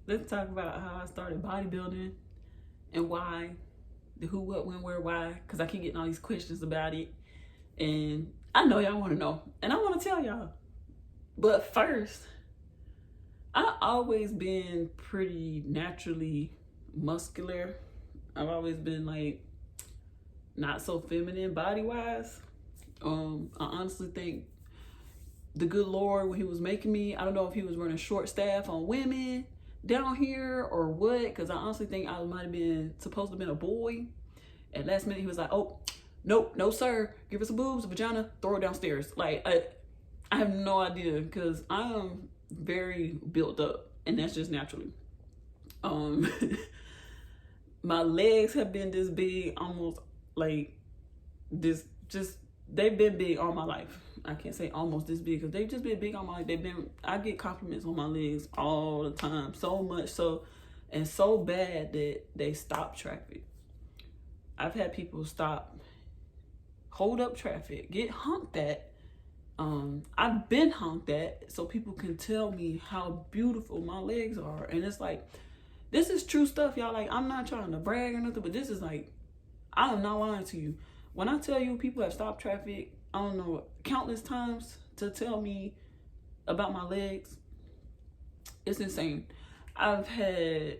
Let's talk about how I started bodybuilding and why, the who, what, when, where, why, because I keep getting all these questions about it. And I know y'all want to know, and I want to tell y'all. But first, I always been pretty naturally muscular. I've always been like not so feminine body wise. I honestly think the good Lord, when he was making me, I don't know if he was running short staff on women down here or what, because I honestly think I might have been supposed to have been a boy. At last minute, he was like, "Oh, nope, no sir, give us a boobs, a vagina, throw it downstairs." Like, I have no idea, because I am very built up, and that's just naturally. Um, my legs have been this big, almost like this, just they've been big all my life. I can't say almost this big because they've just been big all my life. They've been, I get compliments on my legs all the time, so much so, and so bad that they stop traffic. I've had people stop, hold up traffic, get honked at. I've been honked at so people can tell me how beautiful my legs are. And it's like, this is true stuff, y'all. Like, I'm not trying to brag or nothing, but this is like, I am not lying to you. When I tell you people have stopped traffic, I don't know, countless times to tell me about my legs, it's insane. I've had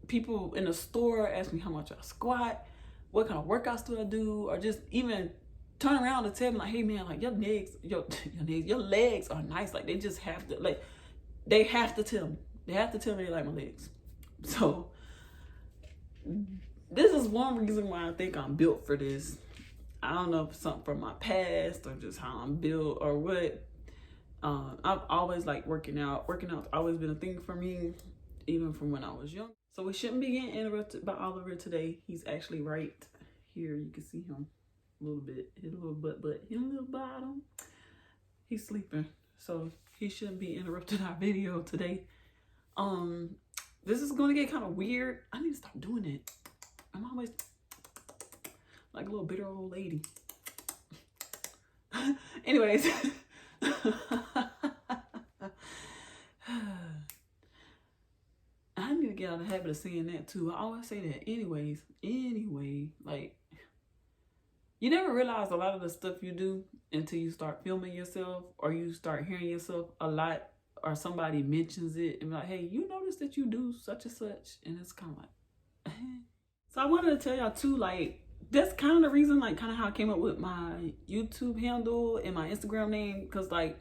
people in the store ask me how much I squat, what kind of workouts do I do, or just even turn around and tell me like, "Hey man, like your legs are nice." Like, they just have to, like, they have to tell me. They have to tell me they like my legs. So this is one reason why I think I'm built for this. I don't know if it's something from my past or just how I'm built or what. I've always liked working out. Working out's always been a thing for me, even from when I was young. So we shouldn't be getting interrupted by Oliver today. He's actually right here. You can see him a little bit. His little butt, his little bottom. He's sleeping, so he shouldn't be interrupting our video today. This is gonna get kind of weird. I need to stop doing it. I'm always like a little bitter old lady. Anyways. I need to get out of the habit of saying that too. I always say that. Anyway, like, you never realize a lot of the stuff you do until you start filming yourself or you start hearing yourself a lot, or somebody mentions it and be like, "Hey, you notice that you do such and such," and it's kind of like, So I wanted to tell y'all too, like, that's kind of the reason, like, kind of how I came up with my YouTube handle and my Instagram name, because, like,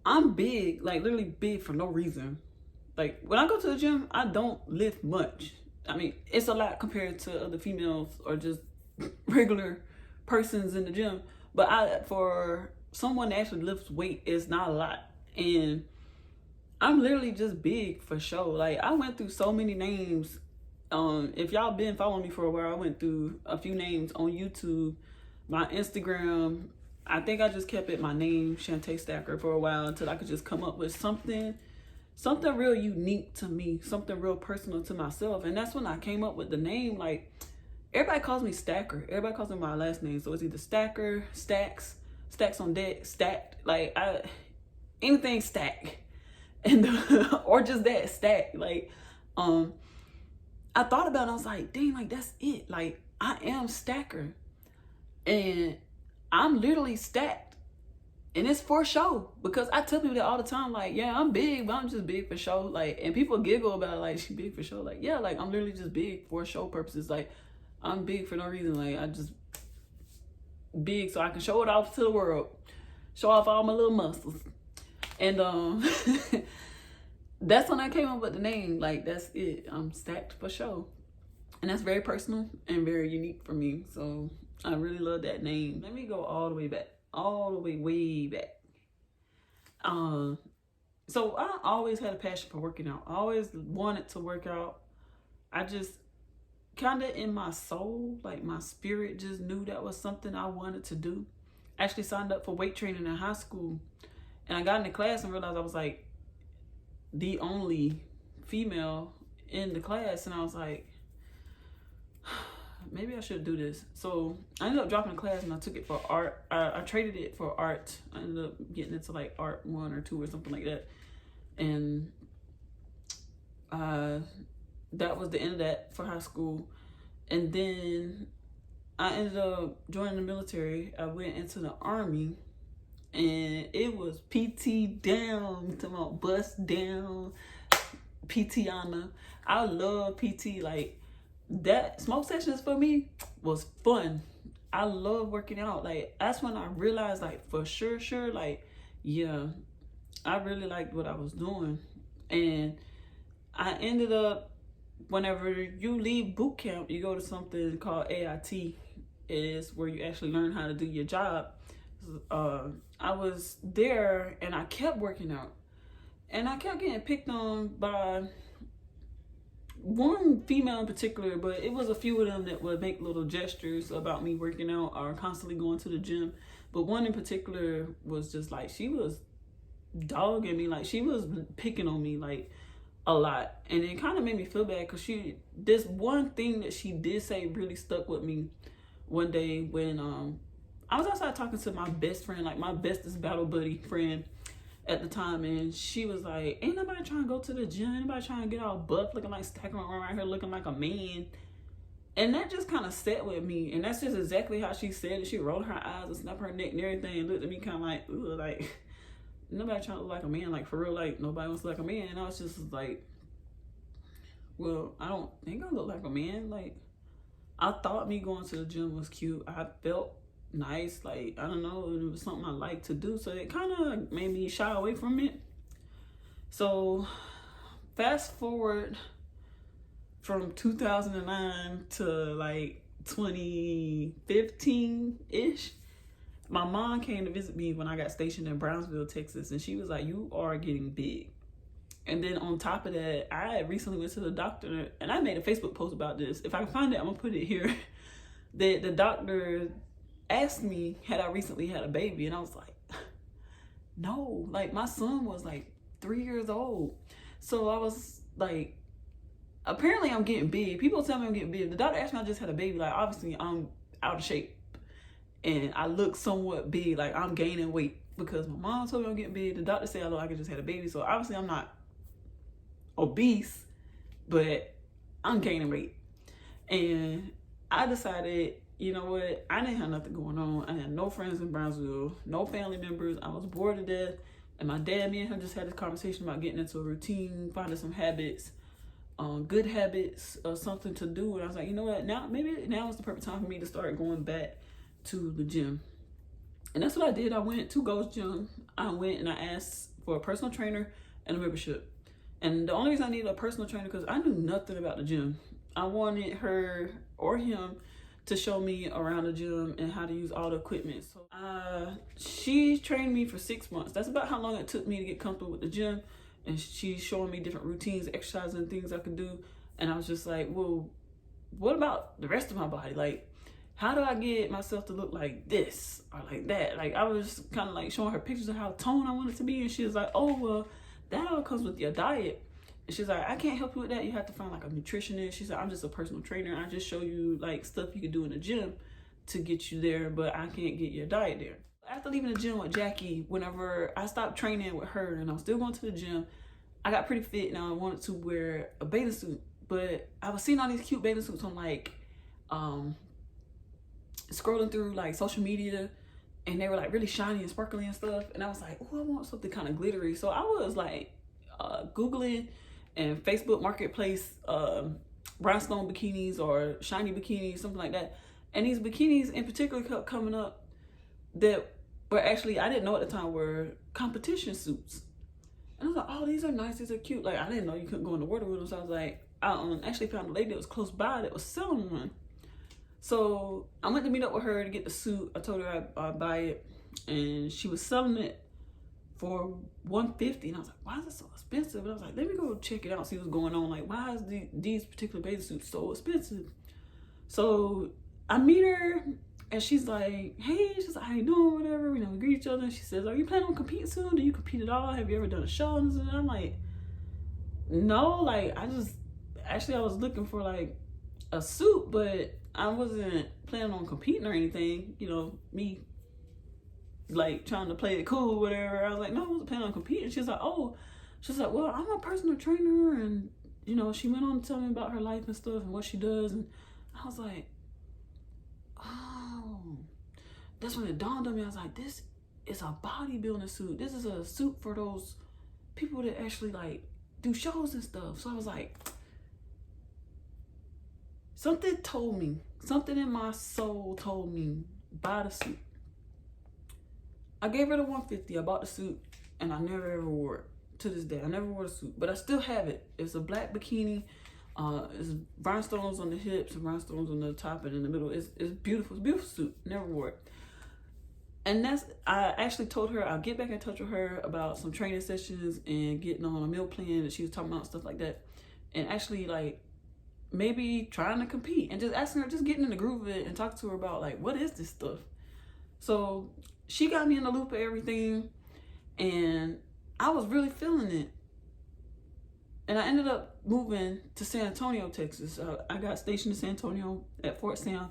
I'm big, like, literally big for no reason. Like, when I go to the gym, I don't lift much. I mean, it's a lot compared to other females or just regular persons in the gym. But for someone that actually lifts weight, it's not a lot. And I'm literally just big for show. Like, I went through so many names. If y'all been following me for a while, I went through a few names on YouTube, my Instagram. I think I just kept it my name, Shantae Stacker, for a while until I could just come up with something real unique to me, something real personal to myself. And that's when I came up with the name. Like, everybody calls me Stacker. Everybody calls me my last name. So it's either Stacker, Stacks, Stacks on deck, Stacked. Like, anything stack. And or just that, Stack. Like, I thought about it, I was like, dang, like, that's it. Like, I am Stacker. And I'm literally stacked. And it's for show, because I tell people that all the time, like, yeah, I'm big, but I'm just big for show. Like, and people giggle about it, like, she big for show. Like, yeah, like, I'm literally just big for show purposes. Like, I'm big for no reason. Like, I just big so I can show it off to the world, show off all my little muscles. And that's when I came up with the name. Like, that's it. I'm stacked for show. And that's very personal and very unique for me. So I really love that name. Let me go all the way back. All the way back. So I always had a passion for working out. I always wanted to work out. I just kind of in my soul, like my spirit, just knew that was something I wanted to do. I actually signed up for weight training in high school, and I got into class and realized I was like the only female in the class, and I was like, maybe I should do this. So I ended up dropping the class and I took it for art. I traded it for art. I ended up getting into like art 1 or 2 or something like that. And that was the end of that for high school. And then I ended up joining the military. I went into the Army, and it was PT down to my bust down, PT Anna. I love PT. Like, that smoke sessions for me was fun. I love working out. Like, that's when I realized, like, for sure, like, yeah, I really liked what I was doing. And I ended up, whenever you leave boot camp, you go to something called AIT. It is where you actually learn how to do your job. I was there and I kept working out. And I kept getting picked on by one female in particular, but it was a few of them that would make little gestures about me working out or constantly going to the gym. But one in particular was just like, she was dogging me, like she was picking on me like a lot. And it kind of made me feel bad because this one thing that she did say really stuck with me one day when I was outside talking to my best friend, like my bestest battle buddy friend at the time, and she was like, ain't nobody trying to go to the gym, ain't nobody trying to get all buff looking like stacking around here looking like a man. And that just kind of sat with me, and that's just exactly how she said it. She rolled her eyes and snapped her neck and everything and looked at me kind of like, ooh, like nobody trying to look like a man, like for real, like nobody wants to look like a man. And I was just like, well, I don't think I look like a man. Like, I thought me going to the gym was cute. I felt nice, like I don't know, it was something I like to do, so it kind of made me shy away from it. So fast forward from 2009 to like 2015 ish, my mom came to visit me when I got stationed in Brownsville, Texas, and she was like, you are getting big. And then on top of that, I recently went to the doctor, and I made a Facebook post about this. If I can find it, I'm gonna put it here. The doctor asked me, had I recently had a baby? And I was like, no, like my son was like 3 years old. So I was like, apparently I'm getting big. People tell me I'm getting big. The doctor asked me I just had a baby. Like, obviously I'm out of shape and I look somewhat big. Like, I'm gaining weight because my mom told me I'm getting big. The doctor said I look like I just had a baby. So obviously I'm not obese, but I'm gaining weight. And I decided, you know what? I didn't have nothing going on. I had no friends in Brownsville, no family members. I was bored to death. And my dad, me and him just had this conversation about getting into a routine, finding some habits, good habits, something to do. And I was like, you know what? Maybe now is the perfect time for me to start going back to the gym. And that's what I did. I went to Ghost Gym. I went and I asked for a personal trainer and a membership. And the only reason I needed a personal trainer because I knew nothing about the gym. I wanted her or him to show me around the gym and how to use all the equipment. So she trained me for 6 months. That's about how long it took me to get comfortable with the gym. And she's showing me different routines, exercises, and things I could do. And I was just like, well, what about the rest of my body? Like, how do I get myself to look like this or like that? Like, I was kind of like showing her pictures of how toned I wanted to be. And she was like, oh, well, that all comes with your diet. And she's like, I can't help you with that. You have to find like a nutritionist. She said, I'm just a personal trainer. I just show you like stuff you can do in the gym to get you there, but I can't get your diet there. After leaving the gym with Jackie, whenever I stopped training with her and I was still going to the gym, I got pretty fit and I wanted to wear a bathing suit. But I was seeing all these cute bathing suits on like scrolling through like social media, and they were like really shiny and sparkly and stuff. And I was like, oh, I want something kind of glittery. So I was like Googling and Facebook Marketplace rhinestone bikinis or shiny bikinis, something like that. And these bikinis in particular kept coming up that were actually, I didn't know at the time, were competition suits. And I was like, oh, these are nice, these are cute. Like, I didn't know you couldn't go in the water with them. So I was like, I actually found a lady that was close by that was selling one. So I went to meet up with her to get the suit. I told her I'd buy it, and she was selling it for $150. And I was like, why is it so expensive? And I was like, let me go check it out, see what's going on. Like, why is these particular bathing suits so expensive? So I meet her, and she's like, hey, she's like, how you doing, whatever. You know, we greet each other. And she says, are you planning on competing soon? Do you compete at all? Have you ever done a show? And I'm like, no, like, I was looking for like a suit, but I wasn't planning on competing or anything. You know, me like trying to play it cool, whatever. I was like, no, I wasn't planning on competing. She's like, oh, She's like, well, I'm a personal trainer. And, you know, she went on to tell me about her life and stuff and what she does. And I was like, oh, that's when it dawned on me. I was like, this is a bodybuilding suit. This is a suit for those people that actually like do shows and stuff. So I was like, something told me, something in my soul told me, buy the suit. I gave her the $150. I bought the suit and I never ever wore it to this day. I never wore the suit, but I still have it. It's a black bikini. It's rhinestones on the hips and rhinestones on the top and in the middle. It's beautiful. It's a beautiful suit. Never wore it. And I actually told her I'll get back in touch with her about some training sessions and getting on a meal plan that she was talking about, stuff like that. And actually like maybe trying to compete and just asking her, just getting in the groove of it and talking to her about like, what is this stuff? So she got me in the loop of everything and I was really feeling it. And I ended up moving to San Antonio, Texas. I got stationed in San Antonio at Fort Sam.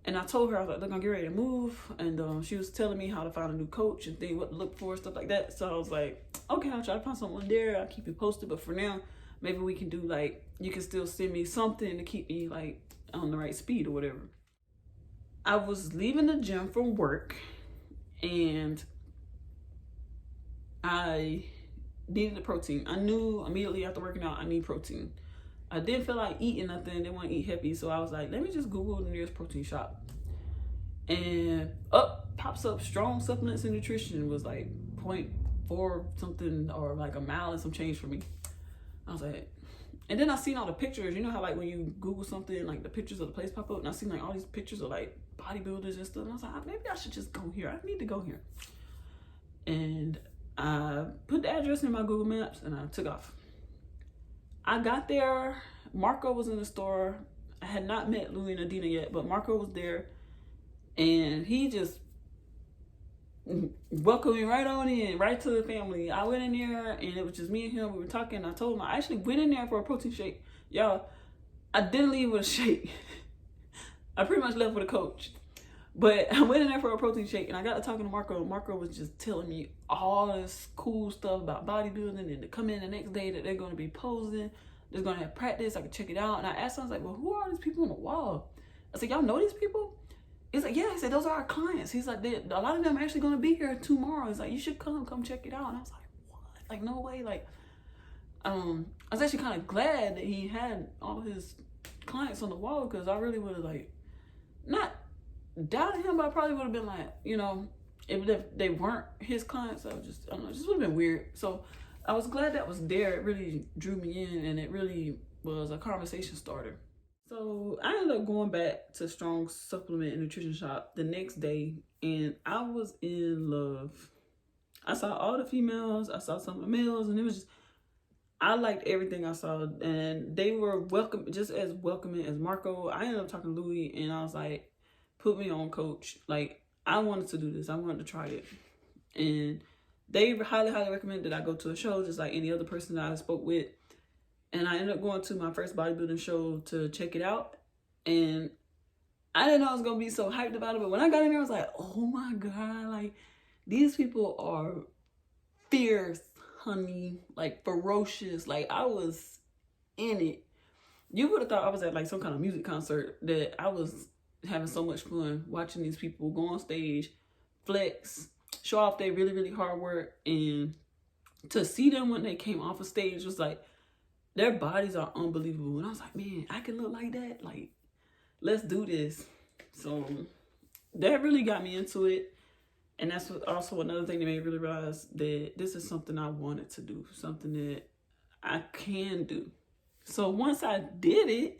And I told her, I was like, look, I'm getting ready to move. And she was telling me how to find a new coach and what to look for, stuff like that. So I was like, okay, I'll try to find someone there. I'll keep you posted. But for now, maybe we can do like, you can still send me something to keep me like on the right speed or whatever. I was leaving the gym from work and I needed the protein. I knew immediately after working out, I need protein. I didn't feel like eating nothing. Didn't want to eat heavy. So I was like, let me just Google the nearest protein shop. And up pops up Strong Supplements and Nutrition. Was like 0.4 something or like a mile and some change for me. I was like, and then I seen all the pictures. You know how like when you Google something, like the pictures of the place pop up, and I seen like all these pictures of like bodybuilders and stuff. And I was like, maybe I should just go here. I need to go here. And I put the address in my Google Maps and I took off. I got there. Marco was in the store. I had not met Louie and Adina yet, but Marco was there. And he just welcomed me right on in, right to the family. I went in there and it was just me and him. We were talking. I told him I actually went in there for a protein shake. Y'all, I didn't leave with a shake. I pretty much left with a coach. But I went in there for a protein shake and I got to talking to Marco. Marco was just telling me all this cool stuff about bodybuilding and to come in the next day that they're going to be posing. They're going to have practice. I could check it out. And I asked him, I was like, well, who are these people on the wall? I said, y'all know these people? He's like, yeah. He said, those are our clients. He's like, a lot of them are actually going to be here tomorrow. He's like, you should come check it out. And I was like, what? Like, no way. Like, I was actually kind of glad that he had all his clients on the wall because I really would have like, not doubted him, but I probably would have been like, you know, if they weren't his clients, I don't know, it just would have been weird. So I was glad that was there. It really drew me in and it really was a conversation starter. So I ended up going back to Strong Supplement and Nutrition Shop the next day and I was in love. I saw all the females, I saw some of the males, and it was just, I liked everything I saw and they were welcome, just as welcoming as Marco. I ended up talking to Louie and I was like, put me on, coach. Like, I wanted to do this. I wanted to try it. And they highly, highly recommend that I go to a show just like any other person that I spoke with. And I ended up going to my first bodybuilding show to check it out. And I didn't know I was going to be so hyped about it. But when I got in there, I was like, oh my God. Like, these people are fierce, honey. Like, ferocious. Like, I was in it. You would have thought I was at like some kind of music concert, that I was having so much fun watching these people go on stage, flex, show off their really, really hard work. And to see them when they came off a stage was like, their bodies are unbelievable. And I was like, man, I can look like that. Like, let's do this. So that really got me into it. And that's also another thing that made me really realize that this is something I wanted to do, something that I can do. So once I did it,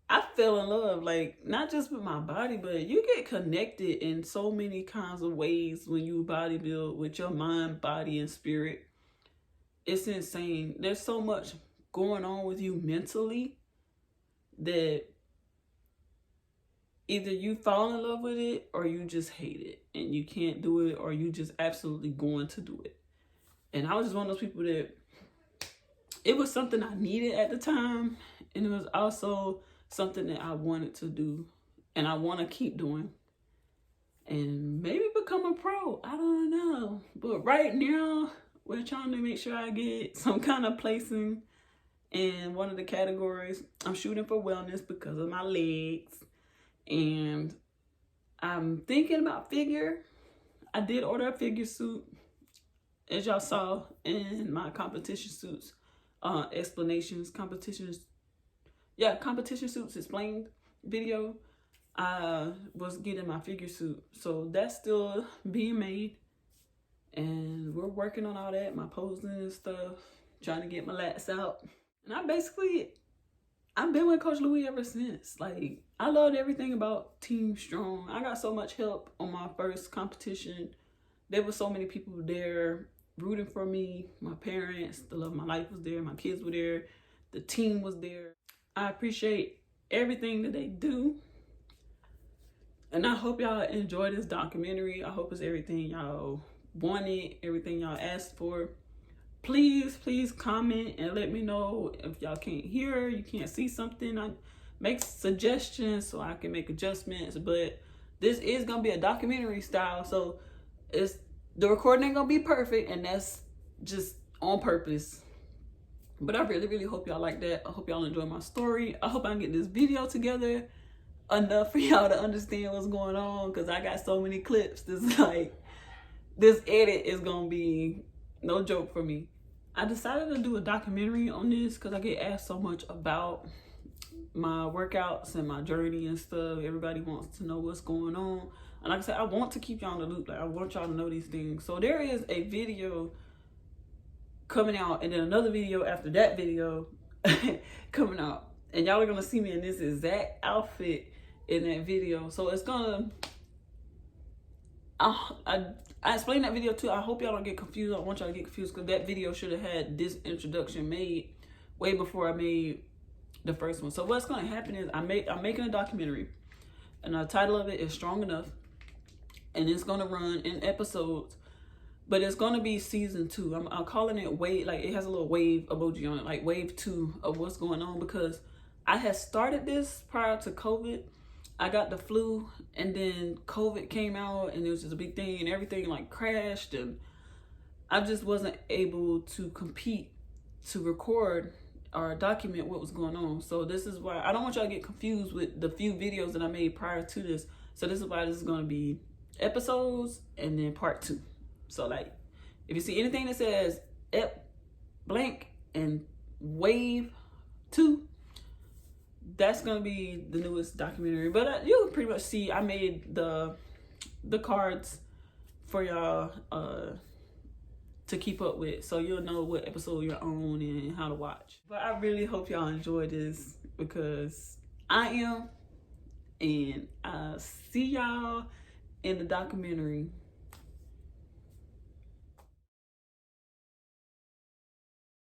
I fell in love, like, not just with my body, but you get connected in so many kinds of ways when you bodybuild with your mind, body, and spirit. It's insane. There's so much going on with you mentally that either you fall in love with it or you just hate it and you can't do it, or you just absolutely going to do it. And I was just one of those people that it was something I needed at the time, and it was also something that I wanted to do and I want to keep doing and maybe become a pro. I don't know. But right now, we're trying to make sure I get some kind of placing in one of the categories. I'm shooting for wellness because of my legs, and I'm thinking about figure. I did order a figure suit, as y'all saw in my competition suits explanations, competition suits explained video. I was getting my figure suit, so that's still being made, and we're working on all that, my posing and stuff, trying to get my lats out. And I've been with Coach Louis ever since. Like, I loved everything about Team Strong. I got so much help on my first competition. There were so many people there rooting for me. My parents, the love of my life was there. My kids were there. The team was there. I appreciate everything that they do. And I hope y'all enjoy this documentary. I hope it's everything y'all wanted, everything y'all asked for. Please comment and let me know if y'all can't hear, you can't see something. I make suggestions so I can make adjustments. But this is gonna be a documentary style, so the recording ain't gonna be perfect, and that's just on purpose. But I really hope y'all like that. I hope y'all enjoy my story. I hope I can get this video together enough for y'all to understand what's going on, because I got so many clips. This edit is gonna be no joke for me. I decided to do a documentary on this because I get asked so much about my workouts and my journey and stuff. Everybody wants to know what's going on. And like I said, I want to keep y'all in the loop. Like, I want y'all to know these things. So there is a video coming out, and then another video after that video coming out. And y'all are going to see me in this exact outfit in that video. So it's going to... I explained that video too. I hope y'all don't get confused. I don't want y'all to get confused, because that video should have had this introduction made way before I made the first one. So what's going to happen is I'm making a documentary, and the title of it is Strong Enough, and it's going to run in episodes, but it's going to be season 2. I'm calling it wave, like it has a little wave emoji on it, like wave 2 of what's going on, because I had started this prior to COVID. I got the flu, and then COVID came out, and it was just a big thing, and everything like crashed, and I just wasn't able to compete to record or document what was going on. So this is why I don't want y'all to get confused with the few videos that I made prior to this. So this is why this is going to be episodes and then part 2. So like, if you see anything that says ep blank and wave 2, that's gonna be the newest documentary. But you'll pretty much see I made the cards for y'all to keep up with, so you'll know what episode you're on and how to watch. But I really hope y'all enjoy this, because I am, and I'll see y'all in the documentary.